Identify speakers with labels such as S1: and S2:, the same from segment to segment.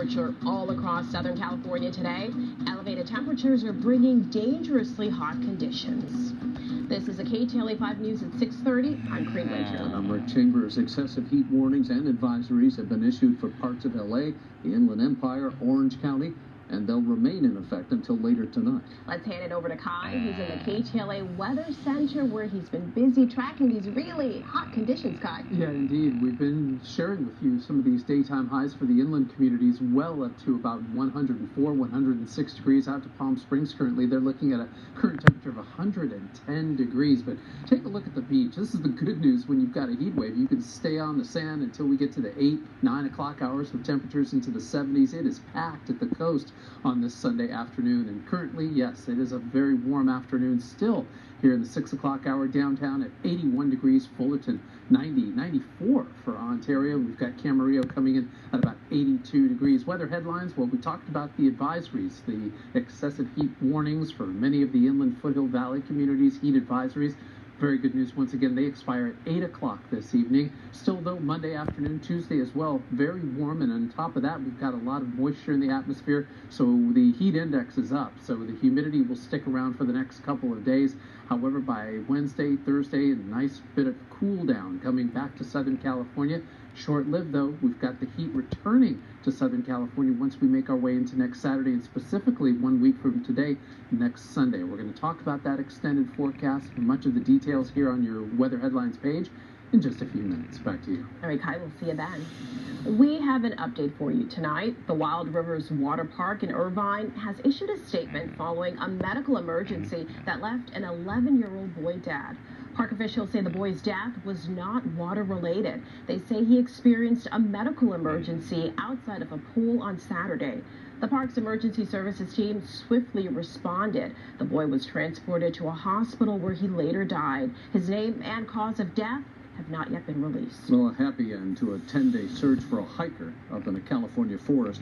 S1: temperature all across Southern California today. Elevated temperatures are bringing dangerously hot conditions. This is a KTLA 5 News at 6:30. I'm Cream Winter.
S2: I'm Rick Chambers. Excessive heat warnings and advisories have been issued for parts of LA, the Inland Empire, Orange County, and they'll remain in effect until later tonight.
S1: Let's hand it over to Kai. He's in the KTLA Weather Center where he's been busy tracking these really hot conditions, Kai.
S3: Yeah, indeed. We've been sharing with you some of these daytime highs for the inland communities, well up to about 104, 106 degrees out to Palm Springs currently. They're looking at a current temperature of 110 degrees. But take a look at the beach. This is the good news when you've got a heat wave. You can stay on the sand until we get to the 8, 9 o'clock hours with temperatures into the 70s. It is packed at the coast on this Sunday afternoon, and currently, yes, it is a very warm afternoon still here in the 6 o'clock hour downtown at 81 degrees, Fullerton 90, 94 for Ontario. We've got Camarillo coming in at about 82 degrees. Weather headlines, well, we talked about the advisories, the excessive heat warnings for many of the inland foothill valley communities, heat advisories. Very good news once again, they expire at 8 o'clock this evening. Still though, Monday afternoon, Tuesday as well, very warm, and on top of that we've got a lot of moisture in the atmosphere, so the heat index is up, so the humidity will stick around for the next couple of days. However, by Wednesday, Thursday, a nice bit of cool down coming back to Southern California. Short-lived though, we've got the heat returning to Southern California once we make our way into next Saturday, and specifically 1 week from today, next Sunday. We're going to talk about that extended forecast and much of the details here on your weather headlines page in just a few minutes. Back to you.
S1: All right, Kai, we'll see you then. We have an update for you tonight. The Wild Rivers Water Park in Irvine has issued a statement following a medical emergency that left an 11-year-old boy dead. Park officials say the boy's death was not water-related. They say he experienced a medical emergency outside of a pool on Saturday. The park's emergency services team swiftly responded. The boy was transported to a hospital where he later died. His name and cause of death have not yet been released.
S2: Well, a happy end to a 10-day search for a hiker up in a California forest.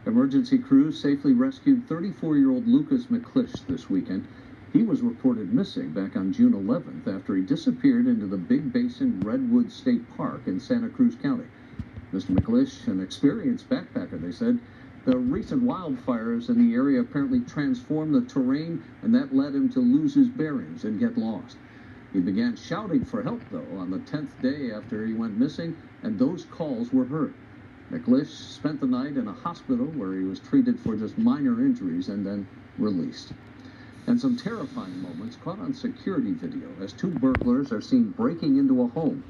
S2: Emergency crews safely rescued 34-year-old Lucas McClish this weekend. He was reported missing back on June 11th after he disappeared into the Big Basin Redwood State Park in Santa Cruz County. Mr. McClish, an experienced backpacker, they said, the recent wildfires in the area apparently transformed the terrain, and that led him to lose his bearings and get lost. He began shouting for help, though, on the 10th day after he went missing, and those calls were heard. McClish spent the night in a hospital where he was treated for just minor injuries and then released. And some terrifying moments caught on security video as two burglars are seen breaking into a home.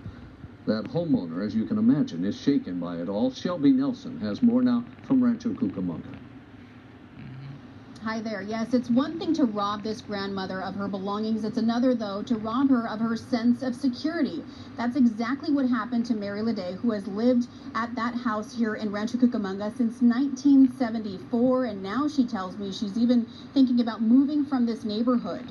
S2: That homeowner, as you can imagine, is shaken by it all. Shelby Nelson has more now from Rancho Cucamonga.
S4: Hi there. Yes, it's one thing to rob this grandmother of her belongings. It's another, though, to rob her of her sense of security. That's exactly what happened to Mary Leday, who has lived at that house here in Rancho Cucamonga since 1974. And now she tells me she's even thinking about moving from this neighborhood.